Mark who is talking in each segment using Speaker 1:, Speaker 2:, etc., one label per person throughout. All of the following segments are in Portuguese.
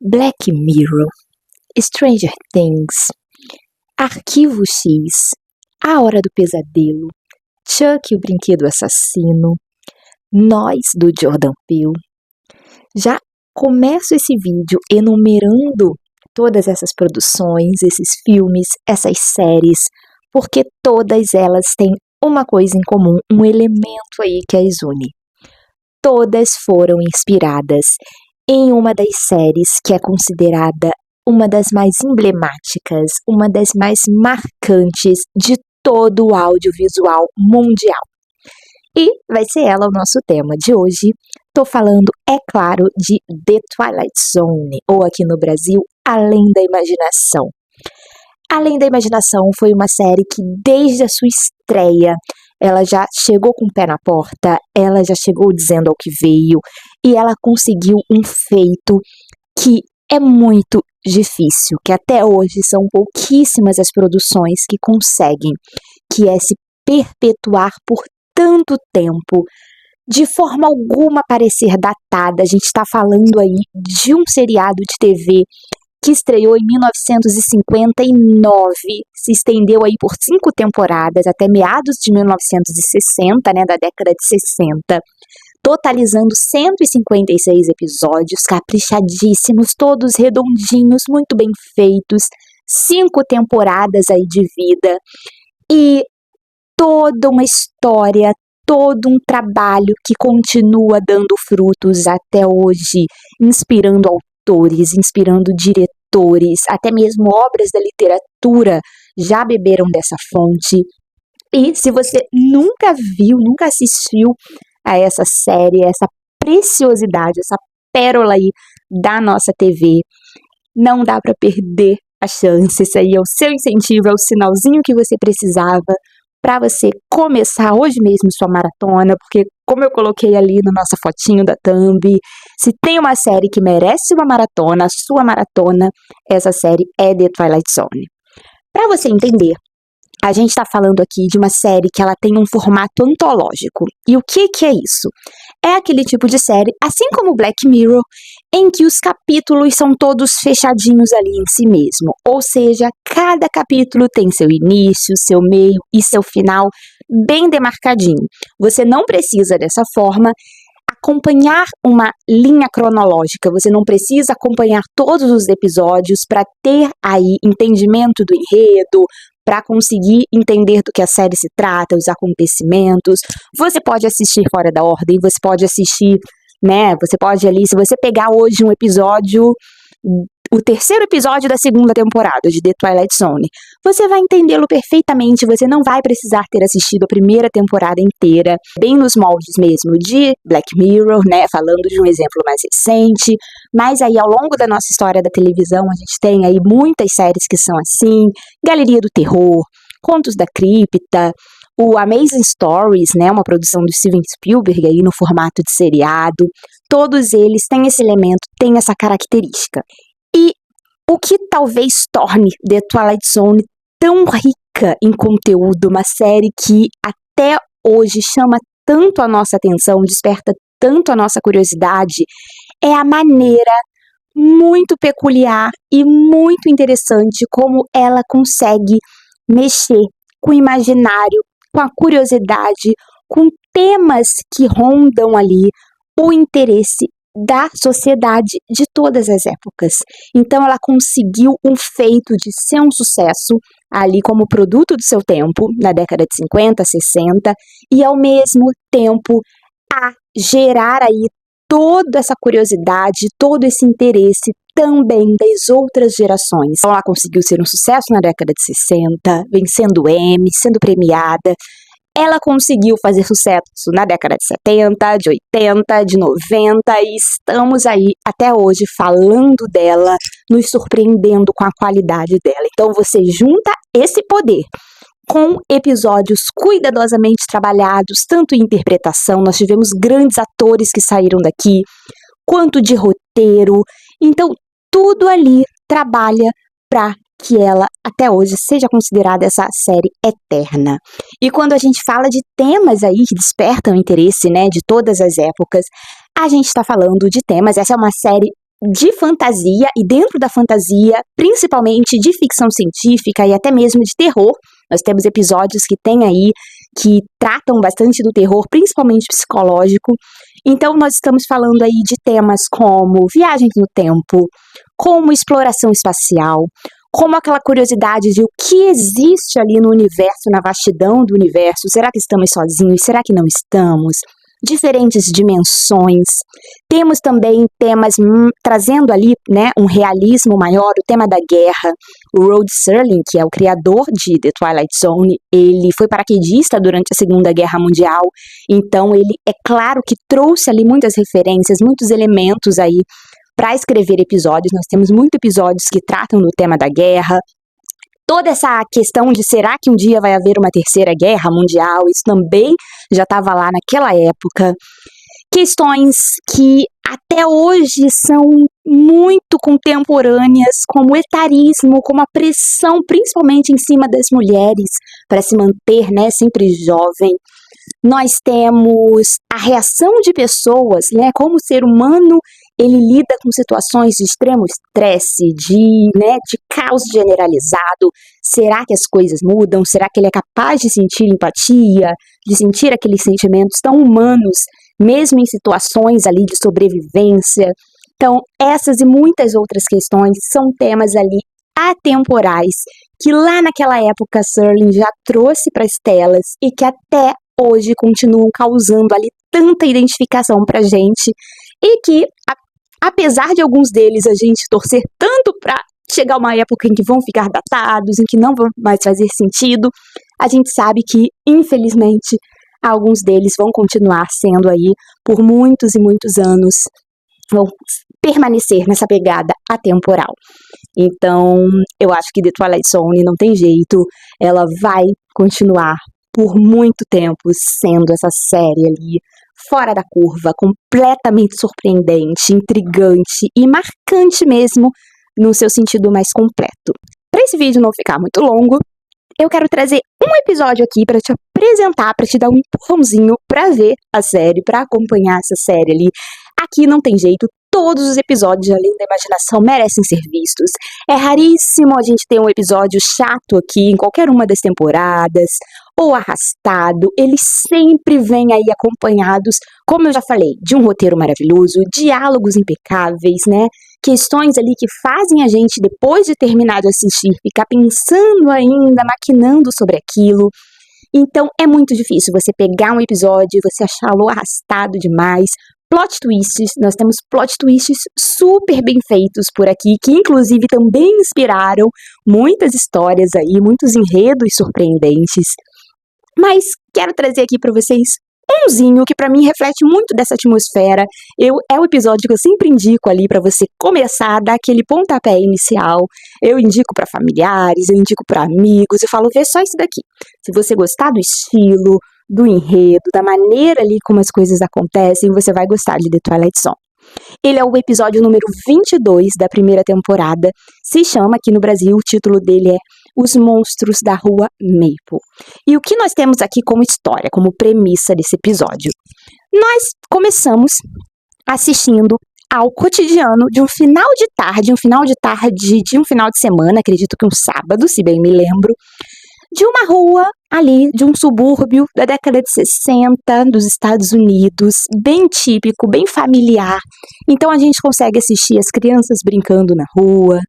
Speaker 1: Black Mirror, Stranger Things, Arquivo X, A Hora do Pesadelo, Chuck, o Brinquedo Assassino, Nós, do Jordan Peele. Já começo esse vídeo enumerando todas essas produções, esses filmes, essas séries, porque todas elas têm uma coisa em comum, um elemento aí que as une. Todas foram inspiradas em uma das séries que é considerada uma das mais emblemáticas, uma das mais marcantes de todo o audiovisual mundial. E vai ser ela o nosso tema de hoje. Tô falando, é claro, de The Twilight Zone, ou aqui no Brasil, Além da Imaginação. Além da Imaginação foi uma série que, desde a sua estreia, ela já chegou com o pé na porta, ela já chegou dizendo ao que veio, e ela conseguiu um feito que é muito difícil, que até hoje são pouquíssimas as produções que conseguem, que é se perpetuar por tanto tempo, de forma alguma parecer datada. A gente está falando aí de um seriado de TV que estreou em 1959, se estendeu aí por 5 temporadas, até meados de 1960, né, da década de 60, totalizando 156 episódios, caprichadíssimos, todos redondinhos, muito bem feitos, 5 temporadas aí de vida, e toda uma história, todo um trabalho que continua dando frutos até hoje, inspirando autores, inspirando diretores, até mesmo obras da literatura já beberam dessa fonte. E se você nunca viu, nunca assistiu a essa série, essa preciosidade, essa pérola aí da nossa TV, não dá para perder a chance. Isso aí é o seu incentivo, é o sinalzinho que você precisava para você começar hoje mesmo sua maratona, porque como eu coloquei ali na nossa fotinho da thumb, se tem uma série que merece uma maratona, a sua maratona, essa série é The Twilight Zone. Para você entender, a gente está falando aqui de uma série que ela tem um formato antológico. E o que é isso? É aquele tipo de série, assim como Black Mirror, em que os capítulos são todos fechadinhos ali em si mesmo. Ou seja, cada capítulo tem seu início, seu meio e seu final bem demarcadinho. Você não precisa, dessa forma, acompanhar uma linha cronológica, você não precisa acompanhar todos os episódios para ter aí entendimento do enredo, para conseguir entender do que a série se trata, os acontecimentos. Você pode assistir fora da ordem, você pode assistir, né, você pode ali, se você pegar hoje um episódio, o 3º episódio da 2ª temporada de The Twilight Zone, você vai entendê-lo perfeitamente, você não vai precisar ter assistido a 1ª temporada inteira, bem nos moldes mesmo de Black Mirror, né, falando de um exemplo mais recente, mas aí ao longo da nossa história da televisão, a gente tem aí muitas séries que são assim, Galeria do Terror, Contos da Cripta, o Amazing Stories, né, uma produção do Steven Spielberg aí no formato de seriado, todos eles têm esse elemento, têm essa característica. E o que talvez torne The Twilight Zone tão rica em conteúdo, uma série que até hoje chama tanto a nossa atenção, desperta tanto a nossa curiosidade, é a maneira muito peculiar e muito interessante como ela consegue mexer com o imaginário, com a curiosidade, com temas que rondam ali o interesse da sociedade de todas as épocas. Então ela conseguiu um feito de ser um sucesso ali como produto do seu tempo, na década de 50, 60, e ao mesmo tempo a gerar aí toda essa curiosidade, todo esse interesse também das outras gerações. Então ela conseguiu ser um sucesso na década de 60, vencendo Emmy, sendo premiada. Ela conseguiu fazer sucesso na década de 70, de 80, de 90 e estamos aí até hoje falando dela, nos surpreendendo com a qualidade dela. Então você junta esse poder com episódios cuidadosamente trabalhados, tanto em interpretação, nós tivemos grandes atores que saíram daqui, quanto de roteiro. Então tudo ali trabalha para que ela, até hoje, seja considerada essa série eterna. E quando a gente fala de temas aí que despertam interesse, né, de todas as épocas, a gente está falando de temas, essa é uma série de fantasia e dentro da fantasia, principalmente de ficção científica e até mesmo de terror. Nós temos episódios que tem aí que tratam bastante do terror, principalmente psicológico. Então nós estamos falando aí de temas como viagens no tempo, como exploração espacial, como aquela curiosidade de o que existe ali no universo, na vastidão do universo. Será que estamos sozinhos? Será que não estamos? Diferentes dimensões. Temos também temas trazendo ali, né, um realismo maior, o tema da guerra. O Rod Serling, que é o criador de The Twilight Zone, ele foi paraquedista durante a Segunda Guerra Mundial, então ele, é claro que trouxe ali muitas referências, muitos elementos aí para escrever episódios. Nós temos muitos episódios que tratam do tema da guerra. Toda essa questão de será que um dia vai haver uma terceira guerra mundial, isso também já estava lá naquela época. Questões que até hoje são muito contemporâneas, como o etarismo, como a pressão, principalmente em cima das mulheres, para se manter, né, sempre jovem. Nós temos a reação de pessoas, né, como o ser humano ele lida com situações de extremo estresse, de caos generalizado. Será que as coisas mudam? Será que ele é capaz de sentir empatia, de sentir aqueles sentimentos tão humanos, mesmo em situações ali de sobrevivência? Então, essas e muitas outras questões são temas ali atemporais, que lá naquela época Serling já trouxe para as telas e que até hoje continuam causando ali tanta identificação pra gente, e que, apesar de alguns deles a gente torcer tanto para chegar uma época em que vão ficar datados, em que não vão mais fazer sentido, a gente sabe que, infelizmente, alguns deles vão continuar sendo aí por muitos e muitos anos, vão permanecer nessa pegada atemporal. Então, eu acho que The Twilight Zone não tem jeito, ela vai continuar por muito tempo sendo essa série ali fora da curva, completamente surpreendente, intrigante e marcante mesmo no seu sentido mais completo. Para esse vídeo não ficar muito longo, eu quero trazer um episódio aqui para te apresentar, para te dar um empurrãozinho para ver a série, para acompanhar essa série ali. Aqui não tem jeito, todos os episódios, além da imaginação, merecem ser vistos. É raríssimo a gente ter um episódio chato aqui em qualquer uma das temporadas, ou arrastado. Eles sempre vêm aí acompanhados, como eu já falei, de um roteiro maravilhoso, diálogos impecáveis, né? Questões ali que fazem a gente, depois de terminar de assistir, ficar pensando ainda, maquinando sobre aquilo. Então é muito difícil você pegar um episódio e você achá-lo arrastado demais. Plot twists, nós temos plot twists super bem feitos por aqui, que inclusive também inspiraram muitas histórias aí, muitos enredos surpreendentes. Mas quero trazer aqui para vocês umzinho que para mim reflete muito dessa atmosfera. É o episódio que eu sempre indico ali para você começar a dar aquele pontapé inicial. Eu indico para familiares, eu indico para amigos, eu falo, vê só isso daqui. Se você gostar do estilo, do enredo, da maneira ali como as coisas acontecem, você vai gostar de The Twilight Zone. Ele é o episódio número 22 da primeira temporada, se chama aqui no Brasil, o título dele é Os Monstros da Rua Maple. E o que nós temos aqui como história, como premissa desse episódio? Nós começamos assistindo ao cotidiano de um final de tarde, de um final de semana, acredito que um sábado, se bem me lembro, de uma rua ali, de um subúrbio da década de 60 dos Estados Unidos, bem típico, bem familiar. Então a gente consegue assistir as crianças brincando na rua,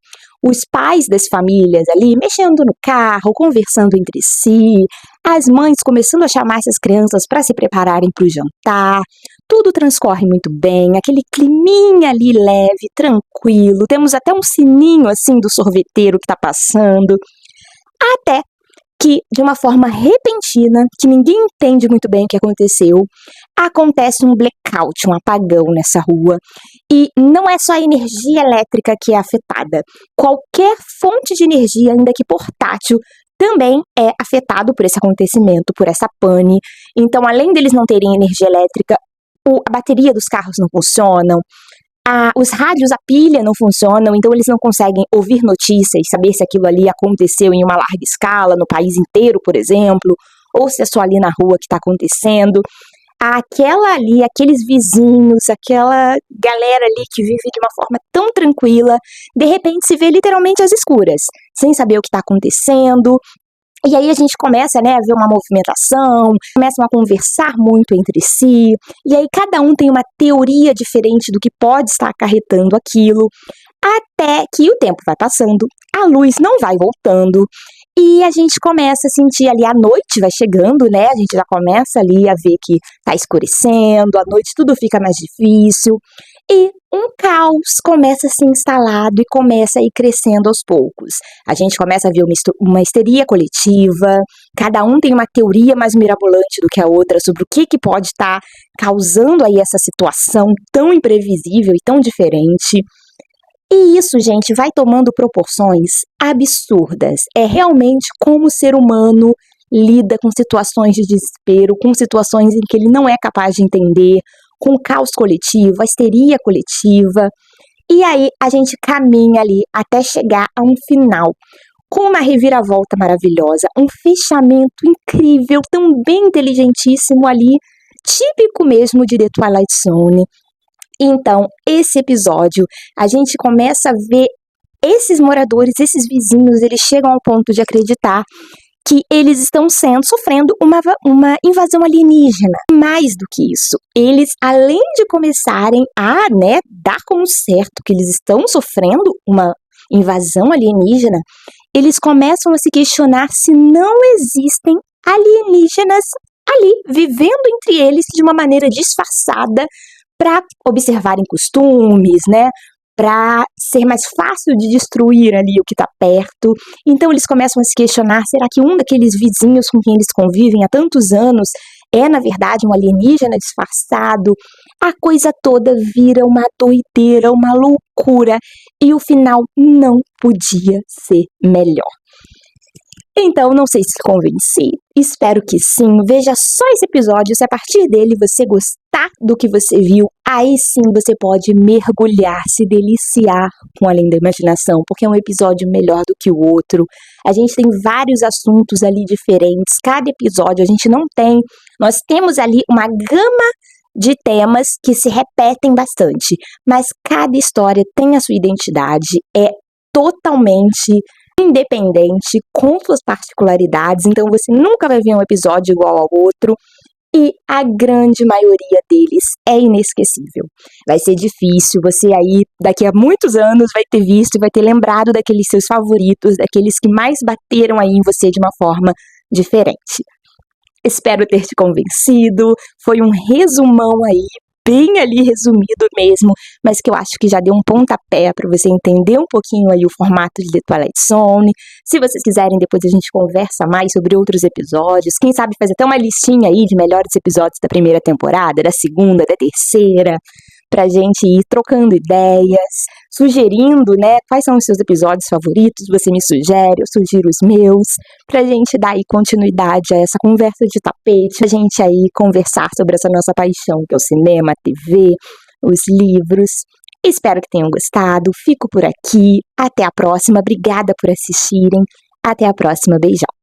Speaker 1: os pais das famílias ali mexendo no carro, conversando entre si, as mães começando a chamar essas crianças para se prepararem para o jantar. Tudo transcorre muito bem, aquele climinha ali leve, tranquilo. Temos até um sininho assim do sorveteiro que está passando. Até que, de uma forma repentina, que ninguém entende muito bem o que aconteceu, acontece um blackout, um apagão nessa rua. E não é só a energia elétrica que é afetada. Qualquer fonte de energia, ainda que portátil, também é afetado por esse acontecimento, por essa pane. Então, além deles não terem energia elétrica, a bateria dos carros não funcionam, os rádios a pilha não funcionam, então eles não conseguem ouvir notícias, saber se aquilo ali aconteceu em uma larga escala, no país inteiro, por exemplo, ou se é só ali na rua que está acontecendo. aquela ali, aqueles vizinhos, aquela galera ali que vive de uma forma tão tranquila, de repente se vê literalmente às escuras, sem saber o que está acontecendo. E aí a gente começa, né, a ver uma movimentação, começam a conversar muito entre si, e aí cada um tem uma teoria diferente do que pode estar acarretando aquilo, até que o tempo vai passando, a luz não vai voltando, e a gente começa a sentir ali, a noite vai chegando, né, a gente já começa ali a ver que tá escurecendo, à noite tudo fica mais difícil, e um caos começa a ser instalado e começa a ir crescendo aos poucos. A gente começa a ver uma histeria coletiva, cada um tem uma teoria mais mirabolante do que a outra sobre o que pode estar causando aí essa situação tão imprevisível e tão diferente. E isso, gente, vai tomando proporções absurdas. É realmente como o ser humano lida com situações de desespero, com situações em que ele não é capaz de entender, com o caos coletivo, a histeria coletiva. E aí a gente caminha ali até chegar a um final, com uma reviravolta maravilhosa, um fechamento incrível, também inteligentíssimo ali, típico mesmo de The Twilight Zone. Então, esse episódio, a gente começa a ver esses moradores, esses vizinhos, eles chegam ao ponto de acreditar que eles estão sofrendo uma invasão alienígena. Mais do que isso, eles, além de começarem a, né, dar como certo que eles estão sofrendo uma invasão alienígena, eles começam a se questionar se não existem alienígenas ali, vivendo entre eles de uma maneira disfarçada, para observarem costumes, né, para ser mais fácil de destruir ali o que está perto. Então eles começam a se questionar, será que um daqueles vizinhos com quem eles convivem há tantos anos é, na verdade, um alienígena disfarçado? A coisa toda vira uma doideira, uma loucura, e o final não podia ser melhor. Então, não sei se convenci, espero que sim. Veja só esse episódio, se a partir dele você gostar do que você viu, aí sim você pode mergulhar, se deliciar com Além da Imaginação, porque é um episódio melhor do que o outro. A gente tem vários assuntos ali diferentes, cada episódio a gente não tem, nós temos ali uma gama de temas que se repetem bastante, mas cada história tem a sua identidade, é totalmente independente, com suas particularidades, então você nunca vai ver um episódio igual ao outro, e a grande maioria deles é inesquecível. Vai ser difícil, você aí, daqui a muitos anos, vai ter visto e vai ter lembrado daqueles seus favoritos, daqueles que mais bateram aí em você de uma forma diferente. Espero ter te convencido, foi um resumão aí, bem ali resumido mesmo, mas que eu acho que já deu um pontapé para você entender um pouquinho aí o formato de The Twilight Zone. Se vocês quiserem, depois a gente conversa mais sobre outros episódios, quem sabe fazer até uma listinha aí de melhores episódios da primeira temporada, da segunda, da terceira, pra gente ir trocando ideias, sugerindo, né, quais são os seus episódios favoritos, você me sugere, eu sugiro os meus, pra gente dar aí continuidade a essa conversa de tapete, pra gente aí conversar sobre essa nossa paixão, que é o cinema, a TV, os livros. Espero que tenham gostado, fico por aqui, até a próxima, obrigada por assistirem, até a próxima, beijão.